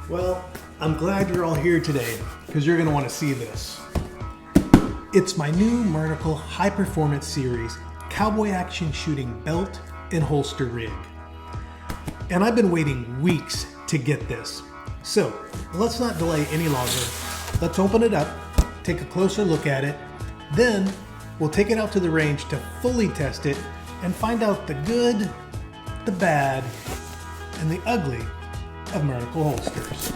Well, I'm glad you're all here today because you're going to want to see this. It's my new Mernickle High Performance Series Cowboy Action Shooting Belt and Holster Rig. And I've been waiting weeks to get this. So let's not delay any longer. Let's open it up, take a closer look at it, then we'll take it out to the range to fully test it and find out the good, the bad, and the ugly of Mernickle holsters.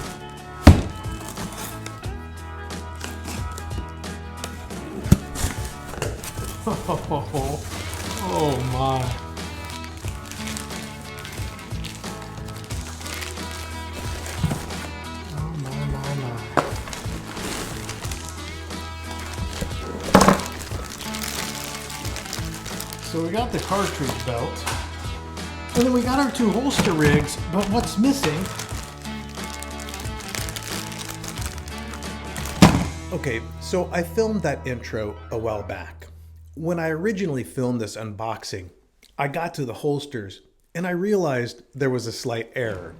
Oh my. Oh my. So we got the cartridge belt, and then we got our two holster rigs, but what's missing? Okay, so I filmed that intro a while back. When I originally filmed this unboxing, I got to the holsters and I realized there was a slight error.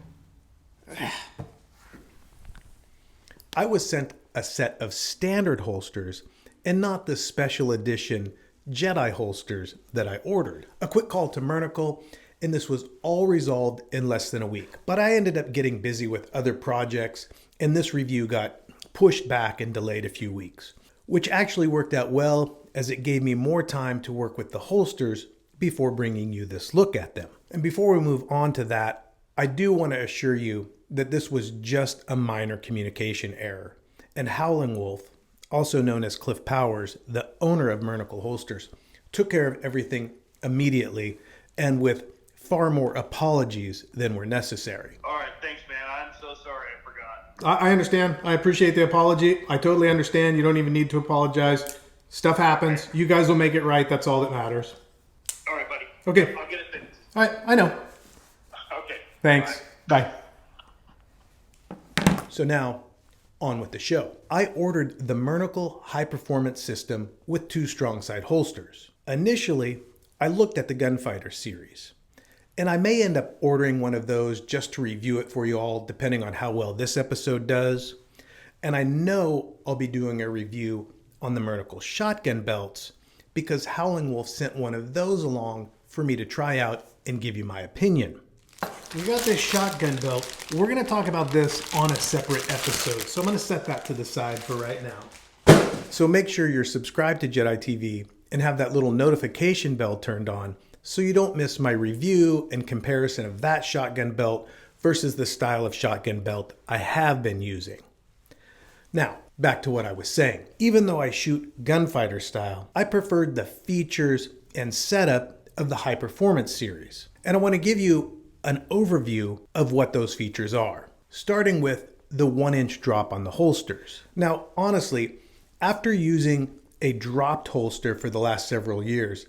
I was sent a set of standard holsters and not the special edition Jed I holsters that I ordered. A quick call to Mernickle, and this was all resolved in less than a week. But I ended up getting busy with other projects, and this review got pushed back and delayed a few weeks, which actually worked out well as it gave me more time to work with the holsters before bringing you this look at them. And before we move on to that, I do want to assure you that this was just a minor communication error. And Howling Wolf, also known as Cliff Powers, the owner of Mernickle Holsters, took care of everything immediately and with far more apologies than were necessary. All right, thanks, man. I'm so sorry. I forgot. I understand. I appreciate the apology. I totally understand. You don't even need to apologize. Stuff happens. You guys will make it right. That's all that matters. All right, buddy. Okay. I'll get it fixed. I know. Okay. Thanks. Bye. So now, on with the show. I ordered the Mernickle High Performance System with two strong side holsters. Initially, I looked at the Gunfighter series, and I may end up ordering one of those just to review it for you all, depending on how well this episode does. And I know I'll be doing a review on the Mernickle shotgun belts because Howling Wolf sent one of those along for me to try out and give you my opinion. We got this shotgun belt. We're going to talk about this on a separate episode, so I'm going to set that to the side for right now. So make sure you're subscribed to Jed I TV and have that little notification bell turned on so you don't miss my review and comparison of that shotgun belt versus the style of shotgun belt I have been using. Now, back to what I was saying. Even though I shoot gunfighter style, I preferred the features and setup of the High Performance series. And I want to give you an overview of what those features are, starting with the 1-inch drop on the holsters. Now, honestly, after using a dropped holster for the last several years,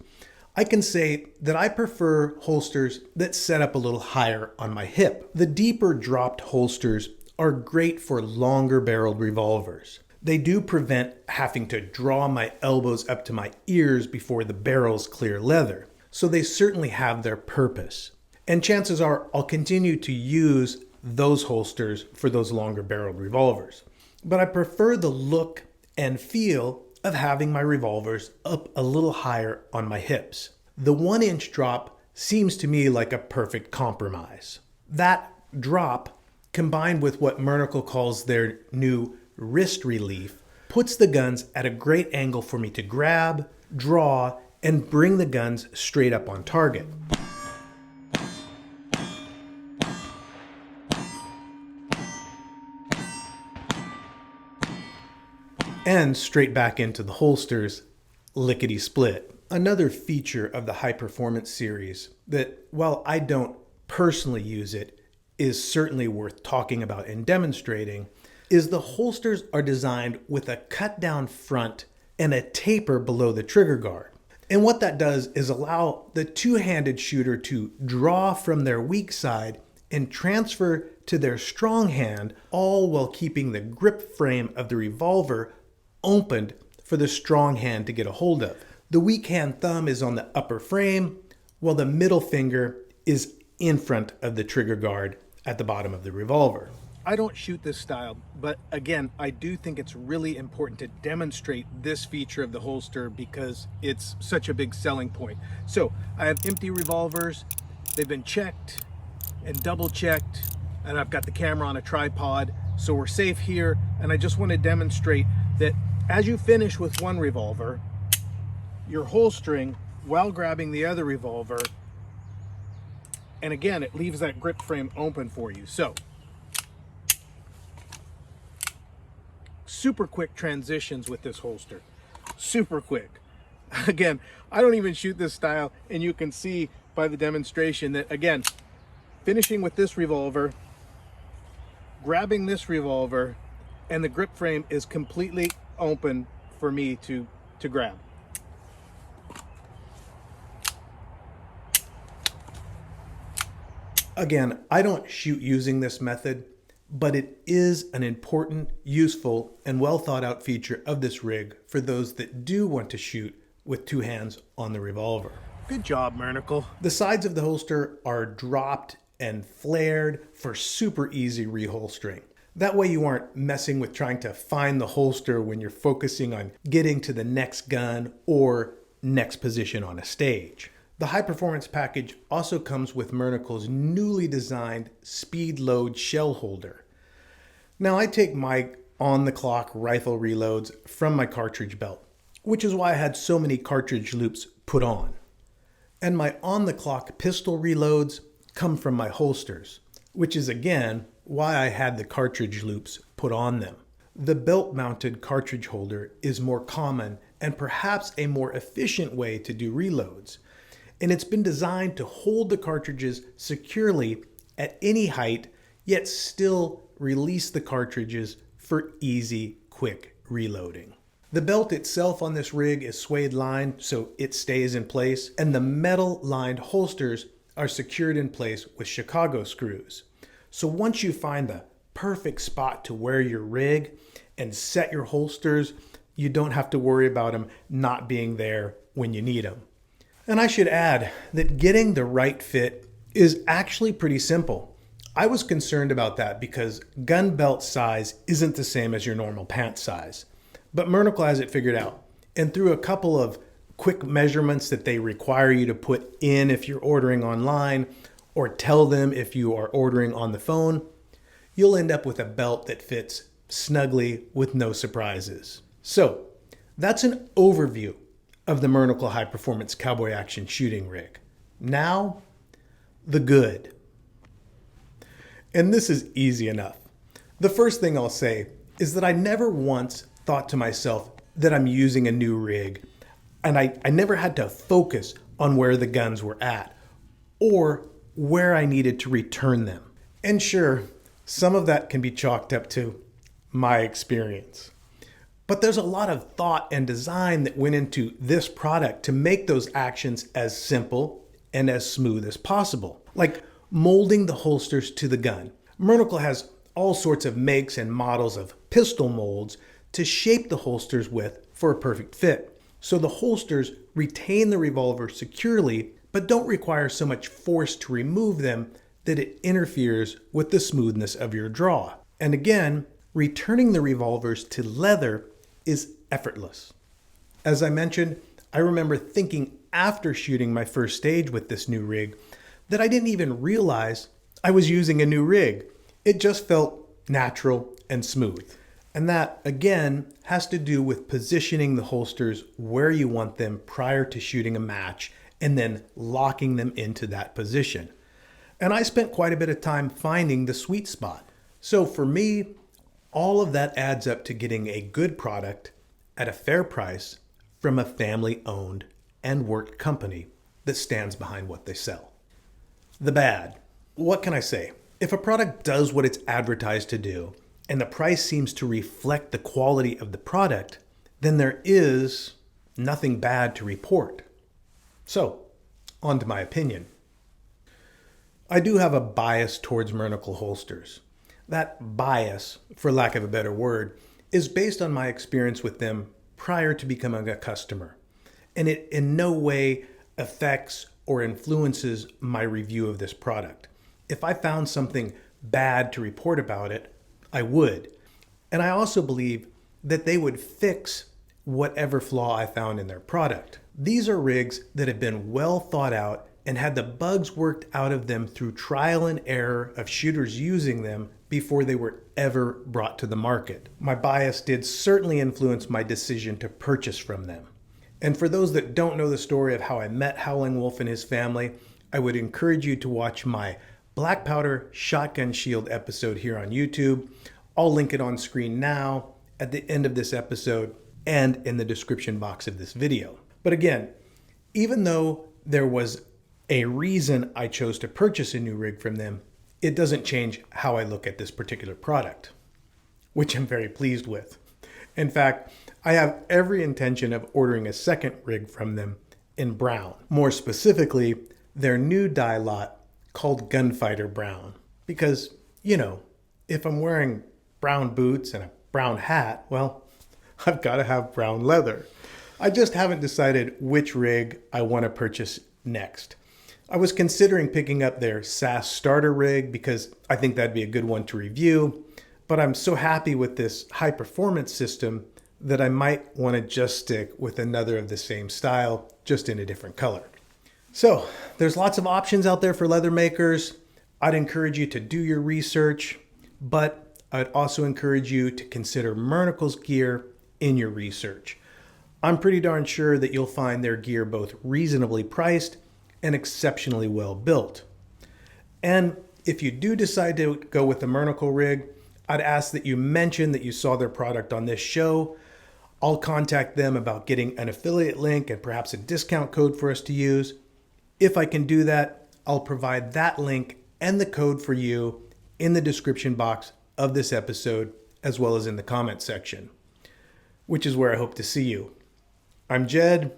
I can say that I prefer holsters that set up a little higher on my hip. The deeper dropped holsters are great for longer barreled revolvers. They do prevent having to draw my elbows up to my ears before the barrels clear leather. So they certainly have their purpose. And chances are I'll continue to use those holsters for those longer barreled revolvers. But I prefer the look and feel of having my revolvers up a little higher on my hips. The 1-inch drop seems to me like a perfect compromise. That drop, combined with what Mernickle calls their new wrist relief, puts the guns at a great angle for me to grab, draw, and bring the guns straight up on target. And straight back into the holsters, Lickety Split. Another feature of the High Performance series that, while I don't personally use it, is certainly worth talking about and demonstrating is the holsters are designed with a cut down front and a taper below the trigger guard. And what that does is allow the two-handed shooter to draw from their weak side and transfer to their strong hand, all while keeping the grip frame of the revolver opened for the strong hand to get a hold of. The weak hand thumb is on the upper frame, while the middle finger is in front of the trigger guard at the bottom of the revolver. I don't shoot this style, but again, I do think it's really important to demonstrate this feature of the holster because it's such a big selling point. So I have empty revolvers. They've been checked and double checked, and I've got the camera on a tripod, so we're safe here. And I just want to demonstrate that as you finish with one revolver, you're holstering while grabbing the other revolver. And again, it leaves that grip frame open for you. So super quick transitions with this holster, super quick. Again, I don't even shoot this style, and you can see by the demonstration that, again, finishing with this revolver, grabbing this revolver, and the grip frame is completely open for me to grab. Again, I don't shoot using this method, but it is an important, useful, and well thought out feature of this rig for those that do want to shoot with two hands on the revolver. Good job, Mernickle. The sides of the holster are dropped and flared for super easy reholstering. That way you aren't messing with trying to find the holster when you're focusing on getting to the next gun or next position on a stage. The high performance package also comes with Mernickle's newly designed speed load shell holder. Now I take my on the clock rifle reloads from my cartridge belt, which is why I had so many cartridge loops put on. And my on the clock pistol reloads come from my holsters, which is again why I had the cartridge loops put on them. The belt mounted cartridge holder is more common and perhaps a more efficient way to do reloads. And it's been designed to hold the cartridges securely at any height, yet still release the cartridges for easy, quick reloading. The belt itself on this rig is suede lined, so it stays in place, and the metal lined holsters are secured in place with Chicago screws. So once you find the perfect spot to wear your rig and set your holsters, you don't have to worry about them not being there when you need them. And I should add that getting the right fit is actually pretty simple. I was concerned about that because gun belt size isn't the same as your normal pant size. But Mernickle has it figured out. And through a couple of quick measurements that they require you to put in if you're ordering online or tell them if you are ordering on the phone, you'll end up with a belt that fits snugly with no surprises. So that's an overview of the Mernickle High Performance Cowboy Action Shooting Rig. Now, the good. And this is easy enough. The first thing I'll say is that I never once thought to myself that I'm using a new rig, and I never had to focus on where the guns were at or where I needed to return them. And sure, some of that can be chalked up to my experience. But there's a lot of thought and design that went into this product to make those actions as simple and as smooth as possible, like molding the holsters to the gun. Mernickle has all sorts of makes and models of pistol molds to shape the holsters with for a perfect fit. So the holsters retain the revolver securely, but don't require so much force to remove them that it interferes with the smoothness of your draw. And again, returning the revolvers to leather is effortless. As I mentioned, I remember thinking after shooting my first stage with this new rig that I didn't even realize I was using a new rig. It just felt natural and smooth. And that, again, has to do with positioning the holsters where you want them prior to shooting a match and then locking them into that position. And I spent quite a bit of time finding the sweet spot. So for me, all of that adds up to getting a good product at a fair price from a family-owned and worked company that stands behind what they sell. The bad. What can I say? If a product does what it's advertised to do, and the price seems to reflect the quality of the product, then there is nothing bad to report. So, on to my opinion. I do have a bias towards Mernickle holsters. That bias, for lack of a better word, is based on my experience with them prior to becoming a customer, and it in no way affects or influences my review of this product. If I found something bad to report about it, I would. And I also believe that they would fix whatever flaw I found in their product. These are rigs that have been well thought out and had the bugs worked out of them through trial and error of shooters using them before they were ever brought to the market. My bias did certainly influence my decision to purchase from them. And for those that don't know the story of how I met Howling Wolf and his family, I would encourage you to watch my Black Powder Shotgun Shield episode here on YouTube. I'll link it on screen now, at the end of this episode, and in the description box of this video. But again, even though there was a reason I chose to purchase a new rig from them, it doesn't change how I look at this particular product, which I'm very pleased with. In fact, I have every intention of ordering a second rig from them in brown. More specifically, their new dye lot called Gunfighter Brown. Because, you know, if I'm wearing brown boots and a brown hat, well, I've got to have brown leather. I just haven't decided which rig I want to purchase next. I was considering picking up their SAS starter rig because I think that'd be a good one to review, but I'm so happy with this high performance system that I might want to just stick with another of the same style, just in a different color. So there's lots of options out there for leather makers. I'd encourage you to do your research, but I'd also encourage you to consider Mernickle's gear in your research. I'm pretty darn sure that you'll find their gear both reasonably priced and exceptionally well built. And if you do decide to go with the Mernickle rig, I'd ask that you mention that you saw their product on this show. I'll contact them about getting an affiliate link and perhaps a discount code for us to use. If I can do that, I'll provide that link and the code for you in the description box of this episode, as well as in the comment section, which is where I hope to see you. I'm Jed.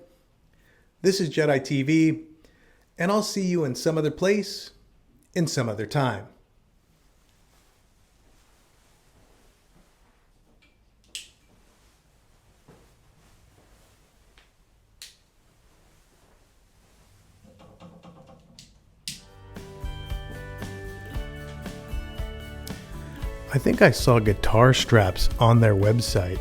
This is Jed I TV. And I'll see you in some other place, in some other time. I think I saw guitar straps on their website.